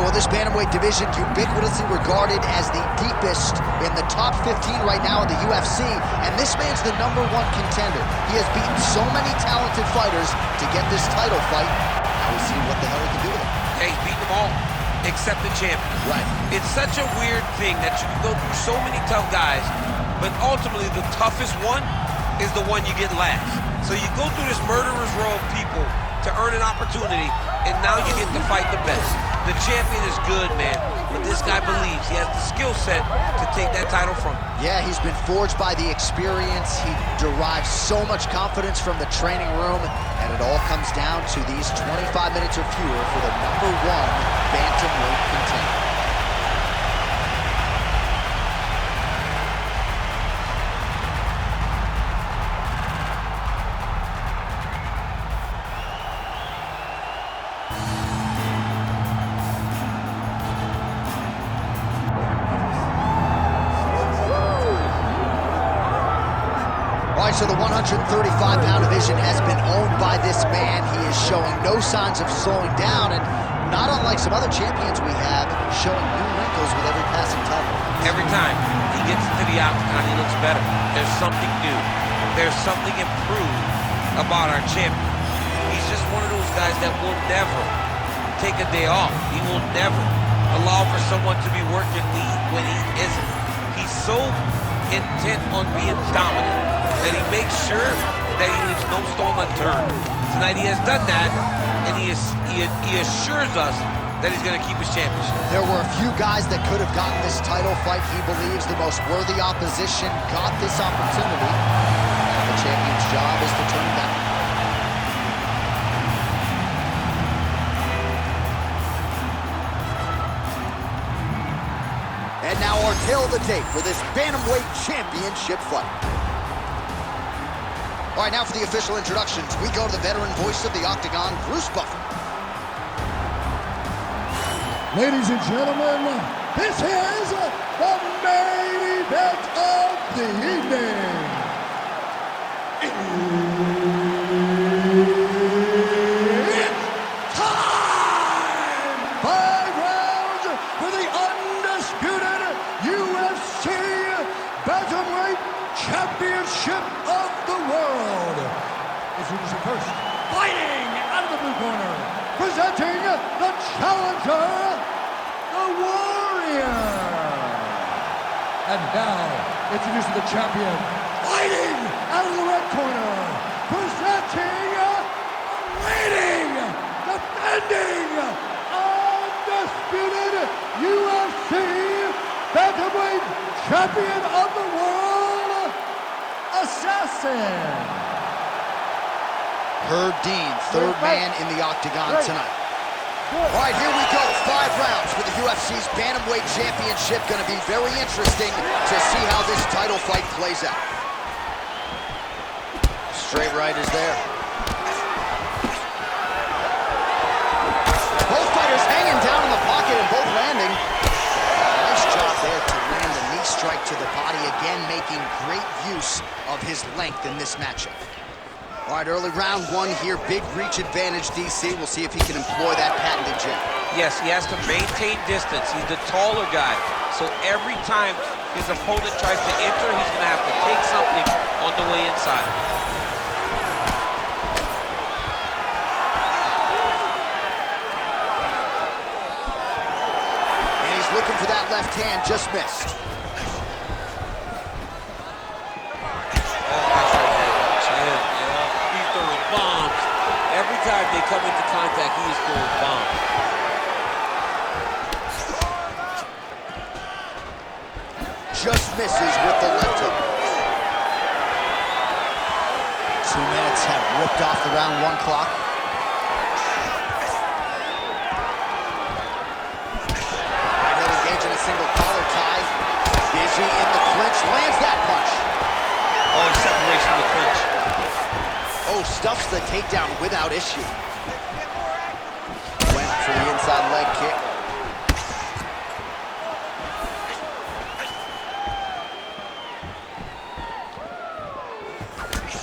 Well, this bantamweight division, ubiquitously regarded as the deepest in the top 15 right now in the UFC, and this man's the #1 contender. He has beaten so many talented fighters to get this title fight. Now we see what the hell he can do with it. Yeah, he's beaten them all, except the champion. Right. It's such a weird thing that you can go through so many tough guys, but ultimately the toughest one is the one you get last. So you go through this murderer's row of people to earn an opportunity, and now you get to fight the best. The champion is good, man, but this guy believes he has the skill set to take that title from him. Yeah, he's been forged by the experience. He derives so much confidence from the training room, and it all comes down to these 25 minutes or fewer for the #1 bantamweight contender. So the 135-pound division has been owned by this man. He is showing no signs of slowing down, and not unlike some other champions we have, showing new wrinkles with every passing title. Every time he gets into the octagon, he looks better. There's something new. There's something improved about our champion. He's just one of those guys that will never take a day off. He will never allow for someone to be working when he isn't. He's so intent on being dominant that he makes sure that he leaves no stone unturned. Tonight he has done that, and he assures us that he's going to keep his championship. There were a few guys that could have gotten this title fight. He believes the most worthy opposition got this opportunity, and the champion's job is to turn back. And now our tale of the tape for this bantamweight championship fight. All right, now for the official introductions, we go to the veteran voice of the Octagon, Bruce Buffer. Ladies and gentlemen, this is the main event of the evening. It's time! 5 rounds for the undisputed UFC Bantamweight Championship of the world. Introducing first, fighting out of the blue corner, presenting the challenger, the Warrior. And now, introducing the champion, fighting out of the red corner, presenting, reigning, defending, undisputed UFC Bantamweight Champion of the world, Assassin. Herb Dean, third man in the Octagon tonight. All right, here we go. 5 rounds for the UFC's Bantamweight Championship. Going to be very interesting to see how this title fight plays out. Straight right is there. Both fighters hanging down in the pocket and both landing. Nice job there to land a knee strike to the body, again making great use of his length in this matchup. All right, early round 1 here, big reach advantage, DC. We'll see if he can employ that patented jab. Yes, he has to maintain distance. He's the taller guy. So every time his opponent tries to enter, he's going to have to take something on the way inside. And he's looking for that left hand, just missed. Every time they come into contact, he is throwing bombs. Just misses with the left hook. 2 minutes have ripped off the round 1 clock. He'll engage in a single collar tie. Busy in the clinch, lands that punch. Oh, separation in the clinch. Oh, stuffs the takedown without issue. Went for the inside leg kick.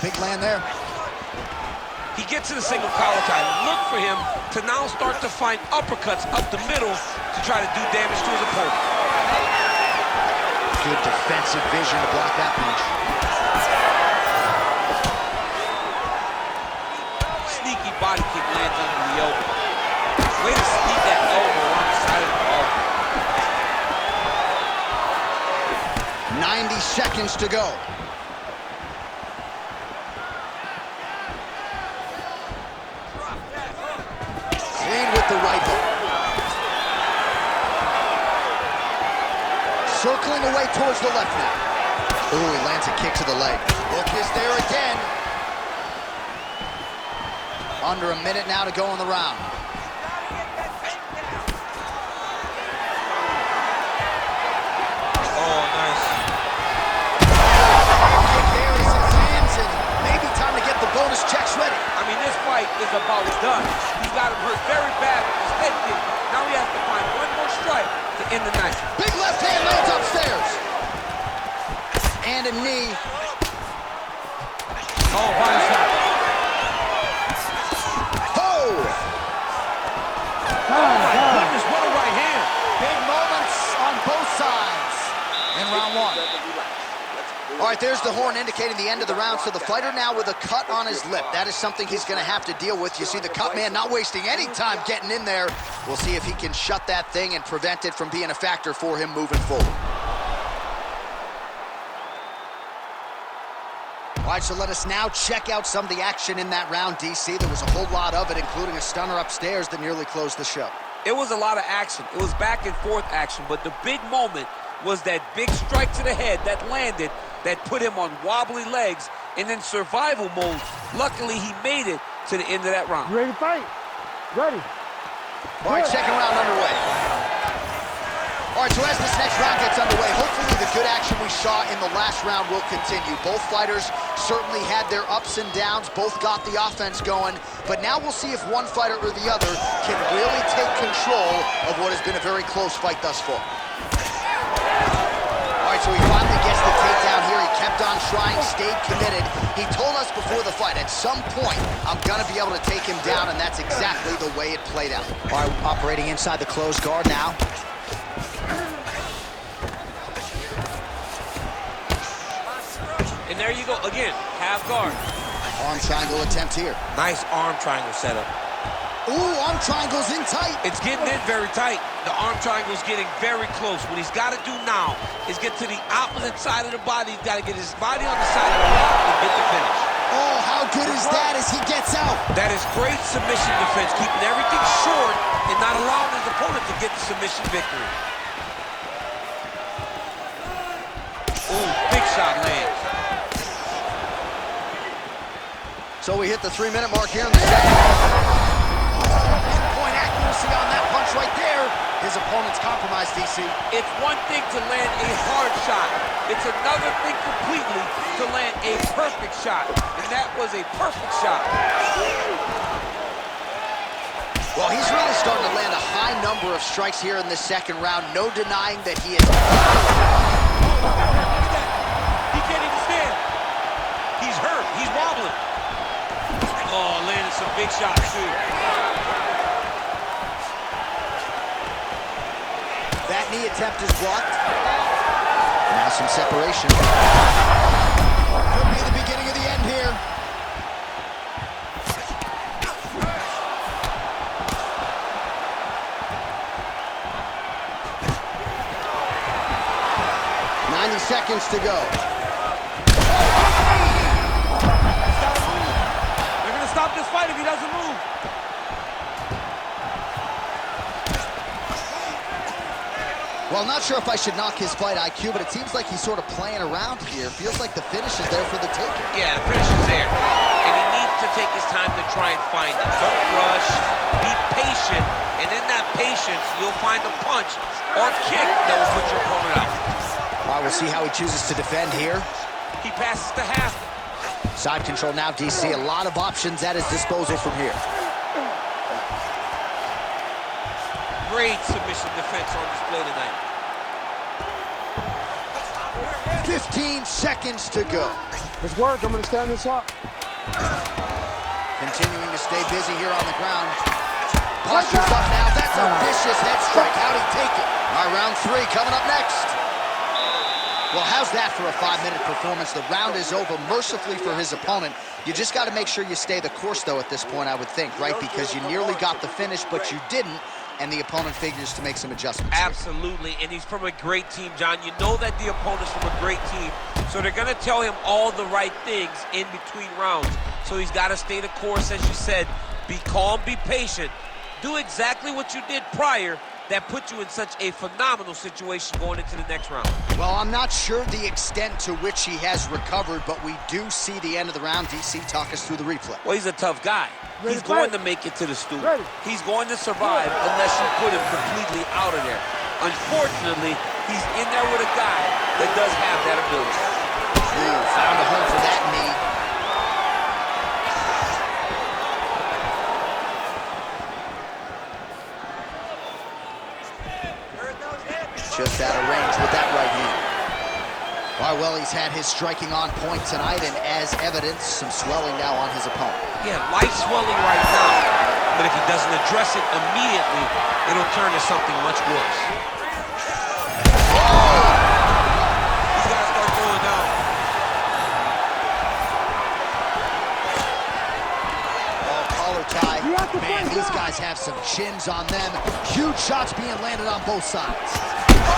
Big land there. He gets to the single collar tie. Look for him to now start to find uppercuts up the middle to try to do damage to his opponent. Good defensive vision to block that punch. Sneaky body kick lands under the elbow. Way to sneak that elbow on the side of the elbow. 90 seconds to go. Clean with the right hook. Circling away towards the left now. Ooh, he lands a kick to the leg. Hook is there again. Under a minute now to go in the round. Oh, nice. Kick there as it lands, and maybe time to get the bonus checks ready. I mean, this fight is about done. He's got him hurt very bad with his head kick. Now he has to find one more strike to end the night. Big left hand lands upstairs. And a knee. Oh, body shot. Oh! Oh, my goodness, what a right hand. Big moments on both sides in round one. All right, there's the horn indicating the end of the round. So the fighter now with a cut on his lip. That is something he's going to have to deal with. You see the cut man not wasting any time getting in there. We'll see if he can shut that thing and prevent it from being a factor for him moving forward. All right, so let us now check out some of the action in that round, DC. There was a whole lot of it, including a stunner upstairs that nearly closed the show. It was a lot of action. It was back and forth action, but the big moment was that big strike to the head that landed, that put him on wobbly legs, and in survival mode. Luckily, he made it to the end of that round. Ready to fight? Ready. All right, second round underway. All right, so as this next round gets underway, hopefully the good action we saw in the last round will continue. Both fighters certainly had their ups and downs, both got the offense going, but now we'll see if one fighter or the other can really take control of what has been a very close fight thus far. All right, so he finally gets the takedown here. He kept on trying, stayed committed. He told us before the fight, at some point, I'm gonna be able to take him down, and that's exactly the way it played out. All right, operating inside the closed guard now. And there you go, again, half guard. Arm triangle attempt here. Nice arm triangle setup. Ooh, arm triangle's in tight. It's getting in very tight. The arm triangle's getting very close. What he's got to do now is get to the opposite side of the body. He's got to get his body on the side of the rock and get the finish. Oh, how good is that as he gets out? That is great submission defense, keeping everything short and not allowing his opponent to get the submission victory. Ooh, big shot lands. So we hit the 3-minute mark here in the second. Pinpoint accuracy on that punch right there. His opponent's compromised, DC. It's one thing to land a hard shot. It's another thing completely to land a perfect shot. And that was a perfect shot. Well, he's really starting to land a high number of strikes here in the second round. No denying that he is. He can't even stand. He's hurt. He's wobbling. Oh, landed some big shots, too. That knee attempt is blocked. Now some separation. Could be the beginning of the end here. Seconds to go. They're going to stop this fight if he doesn't move. Well, not sure if I should knock his fight IQ, but it seems like he's sort of playing around here. Feels like the finish is there for the taking. Yeah, the finish is there. And he needs to take his time to try and find it. Don't rush. Be patient. And in that patience, you'll find a punch or kick that will put your opponent out. All right, we'll see how he chooses to defend here. He passes to half. Side control now, DC. A lot of options at his disposal from here. Great submission defense on display tonight. 15 seconds to go. Let's work. I'm going to stand this up. Continuing to stay busy here on the ground. Posture's up now. That's a vicious head strike. How'd he take it? All right, round 3 coming up next. Well, how's that for a 5-minute performance? The round is over mercifully for his opponent. You just got to make sure you stay the course, though, at this point, I would think, right? Because you nearly got the finish, but you didn't, and the opponent figures to make some adjustments. Absolutely, and he's from a great team, John. You know that the opponent's from a great team, so they're going to tell him all the right things in between rounds. So he's got to stay the course, as you said. Be calm, be patient. Do exactly what you did prior that put you in such a phenomenal situation going into the next round. Well, I'm not sure the extent to which he has recovered, but we do see the end of the round. DC, talk us through the replay. Well, he's a tough guy. He's going to make it to the stool. He's going to survive unless you put him completely out of there. Unfortunately, he's in there with a guy that does have that ability. Ooh, found a home for that knee. Just out of range with that right hand. All right, well, he's had his striking on point tonight, and as evidence, some swelling now on his opponent. Yeah, light swelling right now, but if he doesn't address it immediately, it'll turn to something much worse. Oh! He's got to start going down. Oh, collar tie. Man, these guys have some chins on them. Huge shots being landed on both sides. That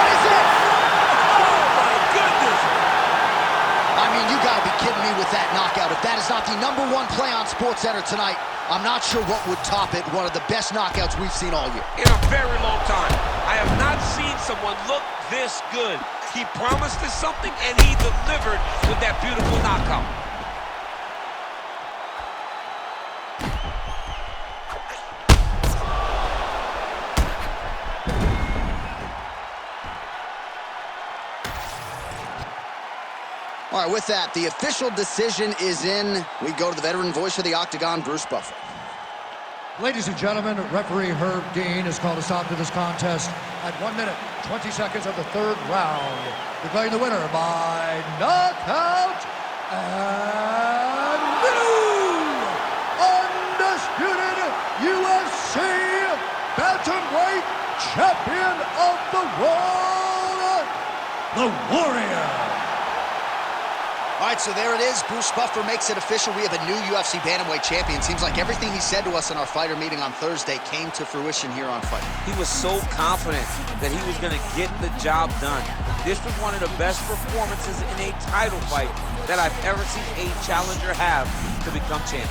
is it! Oh, my goodness! I mean, you gotta be kidding me with that knockout. If that is not the #1 play on SportsCenter tonight, I'm not sure what would top it. One of the best knockouts we've seen all year. In a very long time. I have not seen someone look this good. He promised us something, and he delivered with that beautiful knockout. All right, with that, the official decision is in. We go to the veteran voice of the Octagon, Bruce Buffer. Ladies and gentlemen, referee Herb Dean has called a stop to this contest at 1 minute, 20 seconds of the 3rd round. Declaring the winner by knockout and new undisputed UFC bantamweight champion of the world, the Warrior. All right, so there it is. Bruce Buffer makes it official. We have a new UFC bantamweight champion. Seems like everything he said to us in our fighter meeting on Thursday came to fruition here on Fight. He was so confident that he was going to get the job done. This was one of the best performances in a title fight that I've ever seen a challenger have to become champion.